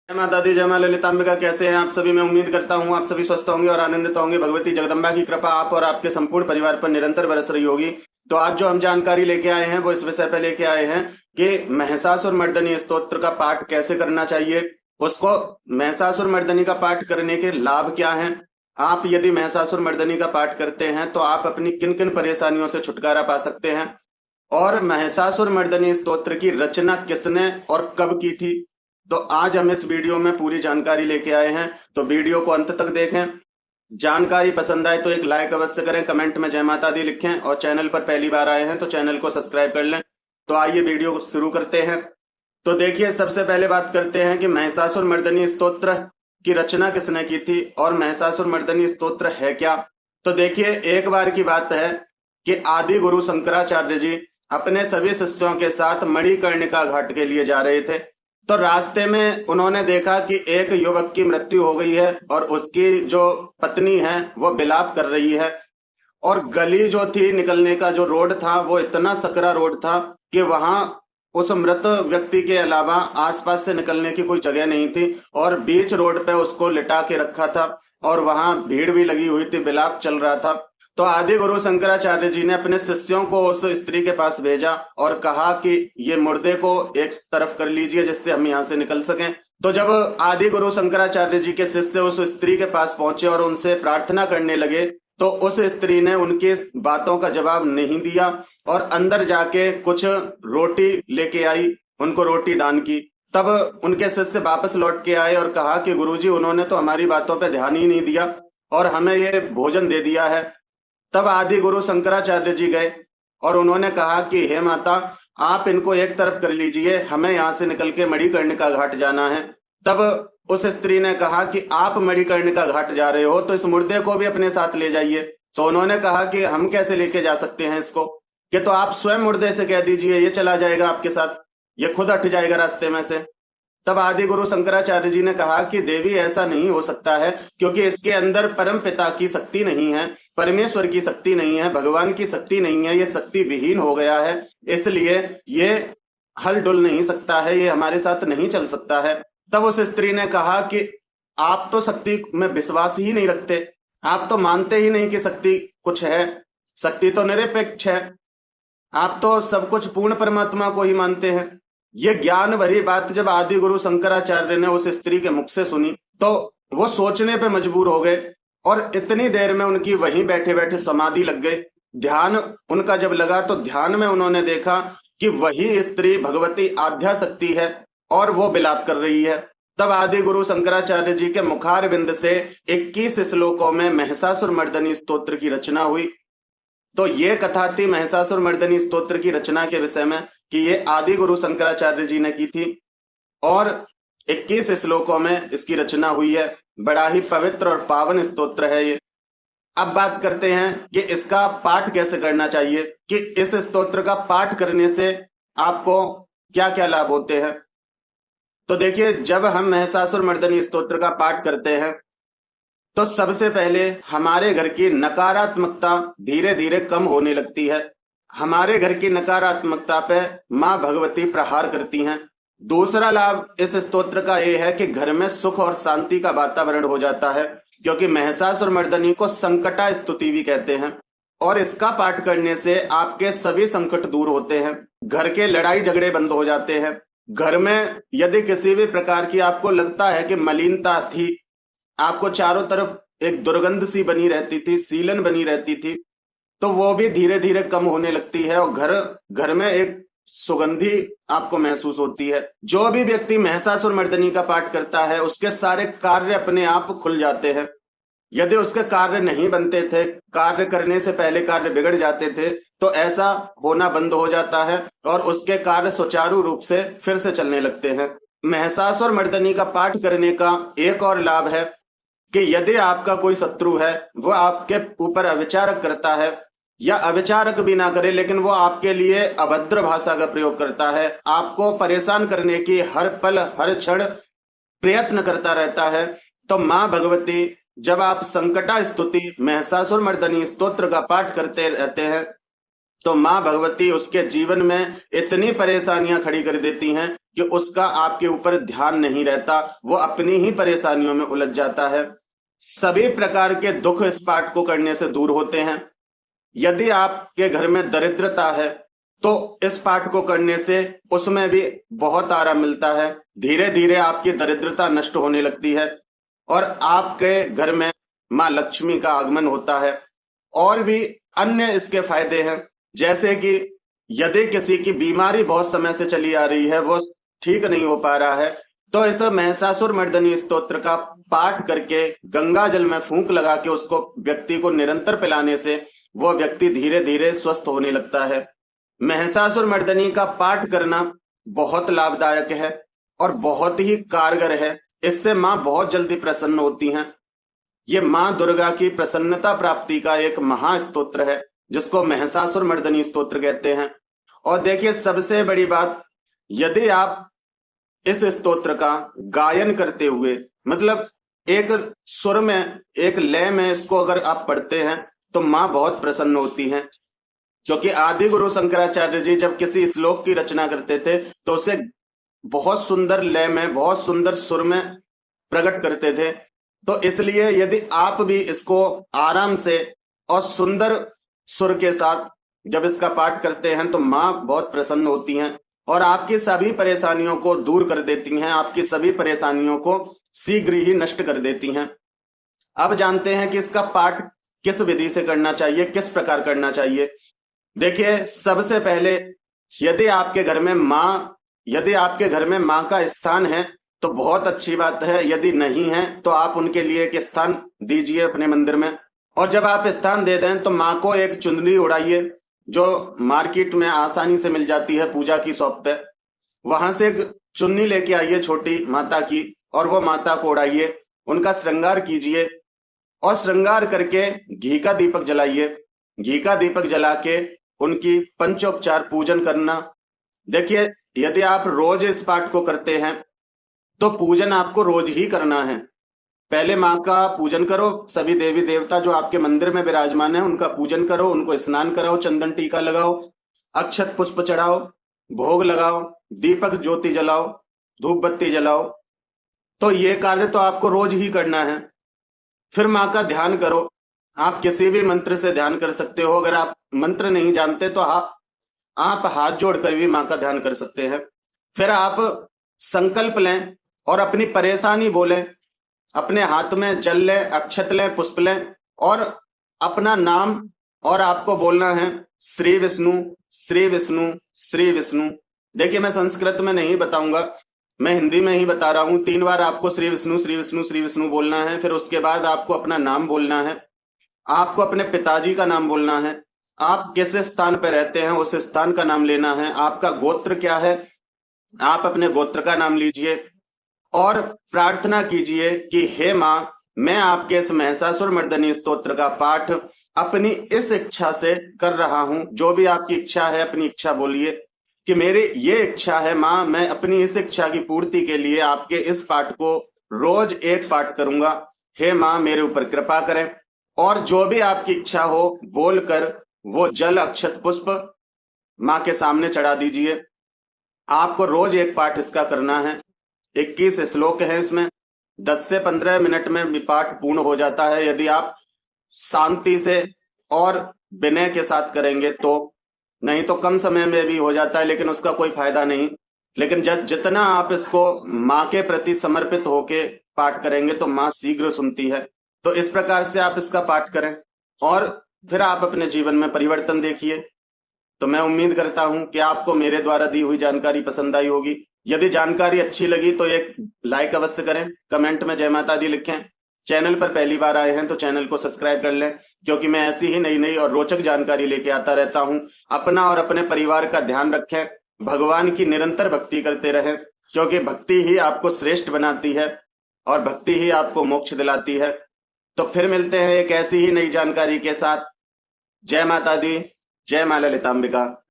जय माता दी, जय मां ललितांबिका। कैसे हैं आप सभी? मैं उम्मीद करता हूँ आप सभी स्वस्थ होंगे और आनंदित होंगे। भगवती जगदम्बा की कृपा आप और आपके संपूर्ण परिवार पर निरंतर बरस रही होगी। तो आज जो हम जानकारी लेके आए हैं वो इस विषय पे लेके आए हैं कि महिषासुर मर्दनी स्तोत्र का पाठ कैसे करना चाहिए। उसको महिषासुर मर्दनी का पाठ करने के लाभ क्या हैं। आप यदि महिषासुर मर्दनी का पाठ करते हैं तो आप अपनी किन किन परेशानियों से छुटकारा पा सकते हैं, और महिषासुर मर्दनी स्तोत्र की रचना किसने और कब की थी। तो आज हम इस वीडियो में पूरी जानकारी लेके आए हैं, तो वीडियो को अंत तक देखें। जानकारी पसंद आए तो एक लाइक अवश्य करें, कमेंट में जय माता दी लिखें, और चैनल पर पहली बार आए हैं तो चैनल को सब्सक्राइब कर लें। तो आइए वीडियो को शुरू करते हैं। तो देखिए, सबसे पहले बात करते हैं कि महिषासुर मर्दनी स्तोत्र की रचना किसने की थी और महिषासुर मर्दनी स्तोत्र है क्या। तो देखिए, एक बार की बात है कि आदि गुरु शंकराचार्य जी अपने सभी शिष्यों के साथ मणिकर्णिका घाट के लिए जा रहे थे। तो रास्ते में उन्होंने देखा कि एक युवक की मृत्यु हो गई है और उसकी जो पत्नी है वो विलाप कर रही है, और गली जो थी, निकलने का जो रोड था वो इतना सकरा रोड था कि वहां उस मृत व्यक्ति के अलावा आसपास से निकलने की कोई जगह नहीं थी, और बीच रोड पे उसको लिटा के रखा था और वहां भीड़ भी लगी हुई थी, विलाप चल रहा था। तो आदि गुरु शंकराचार्य जी ने अपने शिष्यों को उस स्त्री के पास भेजा और कहा कि ये मुर्दे को एक तरफ कर लीजिए जिससे हम यहाँ से निकल सकें। तो जब आदि गुरु शंकराचार्य जी के शिष्य उस स्त्री के पास पहुंचे और उनसे प्रार्थना करने लगे, तो उस स्त्री ने उनकी बातों का जवाब नहीं दिया और अंदर जाके कुछ रोटी लेके आई, उनको रोटी दान की। तब उनके शिष्य वापस लौट के आए और कहा कि गुरुजी, उन्होंने तो हमारी बातों पे ध्यान ही नहीं दिया और हमें ये भोजन दे दिया है। तब आदि गुरु शंकराचार्य जी गए और उन्होंने कहा कि हे माता, आप इनको एक तरफ कर लीजिए, हमें यहाँ से निकल के मणिकर्णिका घाट जाना है। तब उस स्त्री ने कहा कि आप मणिकर्णिका घाट जा रहे हो तो इस मुर्दे को भी अपने साथ ले जाइए। तो उन्होंने कहा कि हम कैसे लेके जा सकते हैं इसको, कि तो आप स्वयं मुर्दे से कह दीजिए, ये चला जाएगा आपके साथ, ये खुद हट जाएगा रास्ते में से। तब आदि गुरु शंकराचार्य जी ने कहा कि देवी, ऐसा नहीं हो सकता है, क्योंकि इसके अंदर परम पिता की शक्ति नहीं है, परमेश्वर की शक्ति नहीं है, भगवान की शक्ति नहीं है, ये शक्ति विहीन हो गया है, इसलिए ये हल डुल नहीं सकता है, ये हमारे साथ नहीं चल सकता है। तब उस स्त्री ने कहा कि आप तो शक्ति में विश्वास ही नहीं रखते, आप तो मानते ही नहीं कि शक्ति कुछ है, शक्ति तो निरपेक्ष है, आप तो सब कुछ पूर्ण परमात्मा को ही मानते हैं। ये ज्ञान भरी बात जब आदि गुरु शंकराचार्य ने उस स्त्री के मुख से सुनी तो वो सोचने पे मजबूर हो गए, और इतनी देर में उनकी वहीं बैठे बैठे समाधि लग गई। ध्यान उनका जब लगा तो ध्यान में उन्होंने देखा कि वही स्त्री भगवती आद्या शक्ति है और वो विलाप कर रही है। तब आदि गुरु शंकराचार्य जी के मुखार बिंद से 21 श्लोकों में महिषासुर मर्दनी स्तोत्र की रचना हुई। तो ये कथा थी महिषासुर मर्दनी स्तोत्र की रचना के विषय में, कि ये आदि गुरु शंकराचार्य जी ने की थी और 21 श्लोकों में इसकी रचना हुई है। बड़ा ही पवित्र और पावन स्तोत्र है ये। अब बात करते हैं कि इसका पाठ कैसे करना चाहिए, कि इस स्तोत्र का पाठ करने से आपको क्या क्या लाभ होते हैं। तो देखिए, जब हम महिषासुर मर्दनी स्तोत्र का पाठ करते हैं तो सबसे पहले हमारे घर की नकारात्मकता धीरे धीरे कम होने लगती है। हमारे घर की नकारात्मकता पे माँ भगवती प्रहार करती हैं। दूसरा लाभ इस स्तोत्र का यह है कि घर में सुख और शांति का वातावरण हो जाता है, क्योंकि महिषासुर मर्दनी को संकटा स्तुति भी कहते हैं, और इसका पाठ करने से आपके सभी संकट दूर होते हैं, घर के लड़ाई झगड़े बंद हो जाते हैं। घर में यदि किसी भी प्रकार की आपको लगता है कि मलिनता थी, आपको चारों तरफ एक दुर्गंध सी बनी रहती थी, सीलन बनी रहती थी, तो वो भी धीरे धीरे कम होने लगती है और घर में एक सुगंधी आपको महसूस होती है। जो भी व्यक्ति महिषासुर मर्दनी का पाठ करता है उसके सारे कार्य अपने आप खुल जाते हैं। यदि उसके कार्य नहीं बनते थे, कार्य करने से पहले कार्य बिगड़ जाते थे, तो ऐसा होना बंद हो जाता है और उसके कार्य सुचारू रूप से फिर से चलने लगते हैं। महिषासुर मर्दनी का पाठ करने का एक और लाभ है कि यदि आपका कोई शत्रु है, वो आपके ऊपर अविचारक करता है, या अविचारक भी ना करे लेकिन वो आपके लिए अभद्र भाषा का प्रयोग करता है, आपको परेशान करने की हर पल हर क्षण प्रयत्न करता रहता है, तो माँ भगवती जब आप संकटा स्तुति महिषासुर मर्दनी स्तोत्र का पाठ करते रहते हैं तो माँ भगवती उसके जीवन में इतनी परेशानियां खड़ी कर देती हैं कि उसका आपके ऊपर ध्यान नहीं रहता, वो अपनी ही परेशानियों में उलझ जाता है। सभी प्रकार के दुख इस पाठ को करने से दूर होते हैं। यदि आपके घर में दरिद्रता है तो इस पाठ को करने से उसमें भी बहुत आराम मिलता है। धीरे धीरे आपकी दरिद्रता नष्ट होने लगती है और आपके घर में माँ लक्ष्मी का आगमन होता है। और भी अन्य इसके फायदे हैं, जैसे कि यदि किसी की बीमारी बहुत समय से चली आ रही है, वो ठीक नहीं हो पा रहा है, तो इस महिषासुर मर्दनी स्तोत्र का पाठ करके गंगा जल में फूंक लगा के उसको व्यक्ति को निरंतर पिलाने से वो व्यक्ति धीरे धीरे स्वस्थ होने लगता है। महिषासुर मर्दनी का पाठ करना बहुत लाभदायक है और बहुत ही कारगर है। इससे माँ बहुत जल्दी प्रसन्न होती हैं। ये माँ दुर्गा की प्रसन्नता प्राप्ति का एक महास्तोत्र है जिसको महिषासुर मर्दनी स्तोत्र कहते हैं। और देखिए, सबसे बड़ी बात, यदि आप इस स्तोत्र का गायन करते हुए, मतलब एक सुर में, एक लय में इसको अगर आप पढ़ते हैं तो माँ बहुत प्रसन्न होती हैं। क्योंकि आदि गुरु शंकराचार्य जी जब किसी श्लोक की रचना करते थे तो उसे बहुत सुंदर लय में, बहुत सुंदर सुर में प्रकट करते थे। तो इसलिए यदि आप भी इसको आराम से और सुंदर सुर के साथ जब इसका पाठ करते हैं तो माँ बहुत प्रसन्न होती हैं और आपकी सभी परेशानियों को दूर कर देती हैं, आपकी सभी परेशानियों को शीघ्र ही नष्ट कर देती हैं। अब जानते हैं कि इसका पाठ किस विधि से करना चाहिए, किस प्रकार करना चाहिए। देखिए, सबसे पहले यदि आपके घर में माँ का स्थान है तो बहुत अच्छी बात है। यदि नहीं है तो आप उनके लिए एक स्थान दीजिए अपने मंदिर में। और जब आप स्थान दे दें तो माँ को एक चुनरी उड़ाइए जो मार्केट में आसानी से मिल जाती है पूजा की शॉप पे। वहां से एक चुन्नी लेके आइए छोटी माता की, और वो माता को उड़ाइए, उनका श्रृंगार कीजिए और श्रृंगार करके घी का दीपक जलाइए। घी का दीपक जला के उनकी पंचोपचार पूजन करना। देखिए, यदि आप रोज इस पाठ को करते हैं तो पूजन आपको रोज ही करना है। पहले माँ का पूजन करो, सभी देवी देवता जो आपके मंदिर में विराजमान है उनका पूजन करो, उनको स्नान कराओ, चंदन टीका लगाओ, अक्षत पुष्प चढ़ाओ, भोग लगाओ, दीपक ज्योति जलाओ, धूप बत्ती जलाओ। तो ये कार्य तो आपको रोज ही करना है। फिर माँ का ध्यान करो। आप किसी भी मंत्र से ध्यान कर सकते हो। अगर आप मंत्र नहीं जानते तो आप हाथ जोड़कर भी माँ का ध्यान कर सकते हैं। फिर आप संकल्प लें और अपनी परेशानी बोलें। अपने हाथ में जल लें, अक्षत लें, पुष्प लें और अपना नाम, और आपको बोलना है श्री विष्णु, श्री विष्णु, श्री विष्णु। देखिए, मैं संस्कृत में नहीं बताऊंगा, मैं हिंदी में ही बता रहा हूं। 3 बार आपको श्री विष्णु, श्री विष्णु, श्री विष्णु बोलना है। फिर उसके बाद आपको अपना नाम बोलना है, आपको अपने पिताजी का नाम बोलना है, आप किस स्थान पर रहते हैं उस स्थान का नाम लेना है, आपका गोत्र क्या है, आप अपने गोत्र का नाम लीजिए और प्रार्थना कीजिए कि हे माँ, मैं आपके इस महिषासुर मर्दनी स्तोत्र का पाठ अपनी इस इच्छा से कर रहा हूं। जो भी आपकी इच्छा है अपनी इच्छा बोलिए कि मेरी ये इच्छा है माँ, मैं अपनी इस इच्छा की पूर्ति के लिए आपके इस पाठ को रोज एक पाठ करूंगा। हे माँ, मेरे ऊपर कृपा करें। और जो भी आपकी इच्छा हो बोलकर वो जल, अक्षत, पुष्प माँ के सामने चढ़ा दीजिए। आपको रोज एक पाठ इसका करना है। 21 श्लोक है इसमें। 10 से 15 मिनट में पाठ पूर्ण हो जाता है यदि आप शांति से और विनय के साथ करेंगे तो। नहीं तो कम समय में भी हो जाता है, लेकिन उसका कोई फायदा नहीं। लेकिन जितना आप इसको माँ के प्रति समर्पित होके पाठ करेंगे तो माँ शीघ्र सुनती है। तो इस प्रकार से आप इसका पाठ करें और फिर आप अपने जीवन में परिवर्तन देखिए। तो मैं उम्मीद करता हूं कि आपको मेरे द्वारा दी हुई जानकारी पसंद आई होगी। यदि जानकारी अच्छी लगी तो एक लाइक अवश्य करें, कमेंट में जय माता दी लिखें। चैनल पर पहली बार आए हैं तो चैनल को सब्सक्राइब कर लें, क्योंकि मैं ऐसी ही नई नई और रोचक जानकारी लेके आता रहता हूं। अपना और अपने परिवार का ध्यान रखें, भगवान की निरंतर भक्ति करते रहें, क्योंकि भक्ति ही आपको श्रेष्ठ बनाती है और भक्ति ही आपको मोक्ष दिलाती है। तो फिर मिलते हैं एक ऐसी ही नई जानकारी के साथ। जय माता दी, जय मां ललितांबिका।